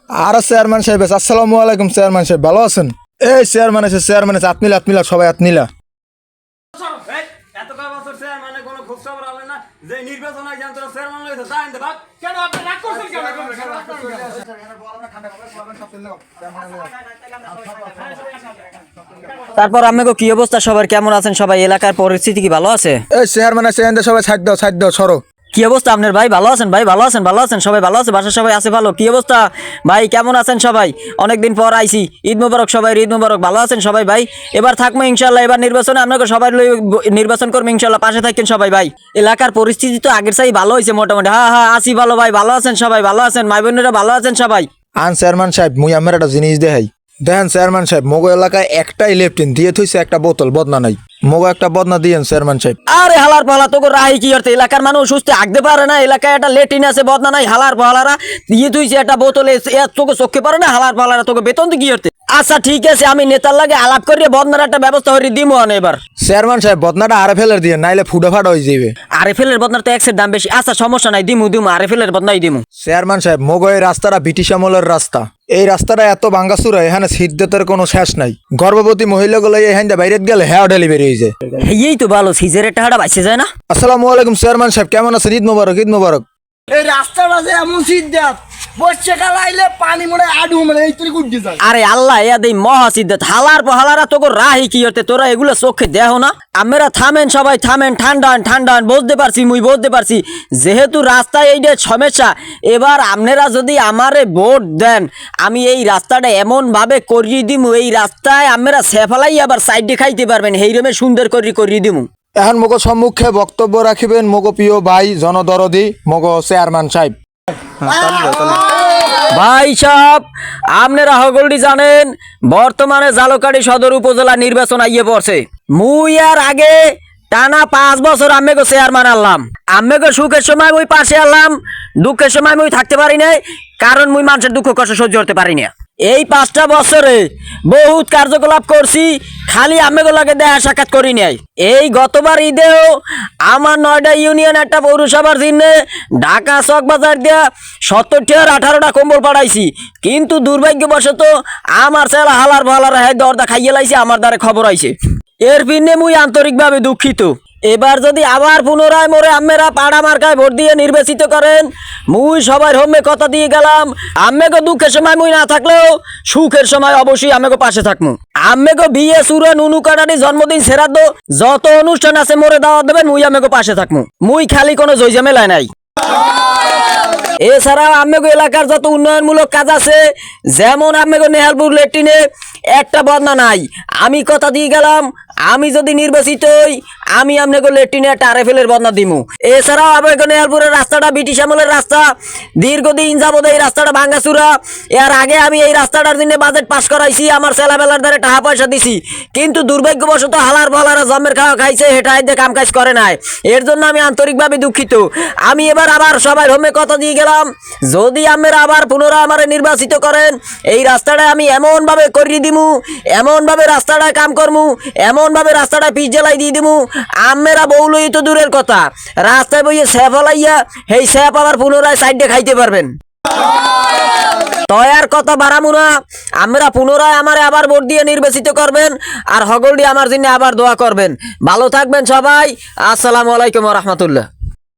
আর chairman সাহেব আসসালামু আলাইকুম। চেয়ারম্যান সাহেব ভালো আছেন? এই চেয়ারম্যান আছে আতনিলা সবাই আতনিলা। তারপর আমাকে কি অবস্থা, সবার কেমন আছেন? সবাই এলাকার পরিস্থিতি কি ভালো আছে? এই চেয়ারম্যান আছে সবাই ছাড় দাও সরো। কি অবস্থা আপনার ভাই? ভালো আছেন ভাই? ভালো আছেন সবাই ভালো আছে? বাসার সবাই আছে ভালো? কি অবস্থা ভাই, কেমন আছেন সবাই? অনেকদিন পর আইছি, ঈদ মোবারক সবাই, ঈদ মোবারক। ভালো আছেন সবাই ভাই? এবার থাকবো ইনশাল্লাহ, এবার নির্বাচনে আপনাকে সবাই নির্বাচন করবো ইনশাল্লাহ, পাশে থাকেন সবাই ভাই। এলাকার পরিস্থিতি তো আগের চাই ভালো হয়েছে মোটামুটি। হ্যাঁ আছি ভালো ভাই, ভালো আছেন সবাই? ভালো আছেন মাই বোনেরা? ভালো আছেন সবাই? চেয়ারম্যান সাহেব মুই আমার একটা জিনিস দেখাই। দেখেন চেয়ারম্যান সাহেব, মোগো এলাকায় একটাই লেফটিন দিয়ে থইছে, একটা বোতল বদনা নাই। মোগো একটা বদনা দিয়েন চেয়ারম্যান সাহেব। আরে হালার পালা তোকে রাহি কি করতে? এলাকার মানুষ সুস্থ আগতে পারে না, এলাকায় একটা লেটিন আছে বদনা নাই, হালার পালারা দিয়ে তুই একটা বোতলে তোকে চোখে পারে না, হালার পালারা তোকে বেতন দিয়ে কি করতে? আচ্ছা ঠিক আছে, আমি নেতার লাগে আলাপ করিয়ে বদনার একটা ব্যবস্থা করে দিব এবার। চেয়ারম্যান সাহেব বদনাটা আরএফএল দিয়ে, নাইলে ফুটা ফাটা হয়ে যাবে। আরএফএলের বদনার তো এক্সের দাম বেশি। আচ্ছা সমস্যা নাই, দিমু আরএফএলের বদনাই দিমু। চেয়ারম্যান সাহেব মোগো এই রাস্তাটা ব্রিটিশ আমলের রাস্তা। এই রাস্তাটা এত ভাঙ্গাচুরা, এখানে সিদ্ধতের কোনো শেষ নাই। গর্ভবতী মহিলাগুলো এখান বাইরে গেলে হেয়ার ডেলিভারি হয়ে যায়। এই তো ভালো, সিজারের টাকাটা বাঁচে যায় না। আসসালামু আলাইকুম চেয়ারম্যান সাহেব, কেমন আছেন? ঈদ মোবারক, ঈদ মোবারক। এই রাস্তাটা যে এমন সিদ্ধাত বর্ষাকাল আইলে পানি মনে আডু মানে এই তুই উঠে যায়। আরে আল্লাহ এ দেই মহা সিদ্ধাত, হালার পহালারা তোকে রাহি কি করতে? তোরা এগুলো চোখে দেহ না? আমরা থামেন সবাই থামেন, ঠান্ডা বুঝতে পারছি, মুই বুঝতে পারছি যেহেতু রাস্তায় এইটা সমস্যা। এবার আপনারা যদি আমারে ভোট দেন, আমি এই রাস্তাটা এমন ভাবে করিয়ে দিমু, এই রাস্তায় আমরা সেফালাই আবার সাইডে খাইতে পারবেন, এইরকম সুন্দর করিয়ে দিমু। এখন মোগো সম্মুখে বক্তব্য রাখিবেন মোগো প্রিয় ভাই জনদরদি মোগো চেয়ারম্যান সাহেব। ভাই সাহেব, আপনারা সকলটি জানেন বর্তমানে জালকাঠি সদর উপজেলা নির্বাচন আইয়ে পড়ছে। মুই আর আগে টানা 5 বছর আম্মেকে চেয়ারম্যান আনলাম। আম্মেকে সুখের সময় মুই পাশে আনলাম, দুঃখের সময় মুই থাকতে পারি নাই, কারণ মুই মানুষের দুঃখ কষ্ট সহ্য করতে পারি না। এই 5টা বছরে বহুত কার্যকলাপ করছি, খালি আম্মেকে লাগে দেখা সাক্ষাৎ করি নাই। এই গতবার ঈদেও আমার 9টা ইউনিয়ন একটা পৌরসভার জন্য ঢাকা চক বাজার দিয়া 70টা আর 18টা কম্বল পাঠাইছি, কিন্তু দুর্ভাগ্যবশত আমার ছেলে হালার ভালার হ্যাঁ দরদা খাইয়ে লাইছে, আমার দ্বারে খবর আইছে। এর পিনে মুই আন্তরিকভাবে দুঃখিত। এবার যদি আবার পুনরায় মোরে আম্মেরা পাড়া মার্কায় ভোট দিয়ে নির্বাচিত করেন, মুই সবার হোমে কথা দিয়ে গেলাম, আম্মেকে দুঃখের সময় মুই না থাকলেও সুখের সময় অবশ্যই আম্মেকে পাশে থাকবো। আম্মেকে বিয়ে সুরা নুনু কাটারি জন্মদিন শ্রাদ্ধ যত অনুষ্ঠান আছে মোরে দাওয়াত দেবেন, মুই আম্মেকে পাশে থাকবো। মুই খালি কোনো জয়জামেলায় নাই। এছাড়াও আম্মেগো এলাকার যত উন্নয়নমূলক কাজ আছে, যেমন আম্মেগো নেহালপুর লেট্রিনে একটা বদনা নাই। আমি কথা দিয়ে গেলাম, আমি যদি নির্বাচিত হই আমি আপনাকে লেট্রিনে একটা আরএফএলের বদনা দিমু। এছাড়াও আবেগো নেহালপুরের রাস্তাটা ব্রিটিশ আমলের রাস্তা, দীর্ঘদিন যাবত এই রাস্তাটা ভাঙ্গাচুরা। এর আগে আমি এই রাস্তাটার জন্য বাজেট পাস করাইছি, আমার ছেলেবেলার দ্বারা টাকা পয়সা দিছি, কিন্তু দুর্ভাগ্যবশত হালার বলারা জমের খাওয়া খাইছে, হেঁটা হাইতে কাম কাজ করে নাই। এর জন্য আমি আন্তরিকভাবে দুঃখিত। আমি এবার আবার সবাই হোমে কথা দিয়ে গেলাম, যদি আমরা আবার পুনরায় আমার নির্বাচিত করেন, এই রাস্তাটা আমি এমন ভাবে করিয়ে দিমু, এমন ভাবে রাস্তাটা কাম করমু, এমন ভাবে রাস্তাটা পিচ জ্বালাই দিয়ে দিমু, আমরা বউলই তো দূরের কথা, রাস্তায় বইয়ে স্যাপ হলাইয়া সেই স্যাপ আবার পুনরায় সাইডে খাইতে পারবেন। তয়ার কথা বাড়ামু না, আমরা পুনরায় আমারে আবার ভোট দিয়ে নির্বাচিত করবেন, আর হগলডি আমার জন্য আবার দোয়া করবেন। ভালো থাকবেন সবাই। আসসালামু আলাইকুম ওয়া রাহমাতুল্লাহ।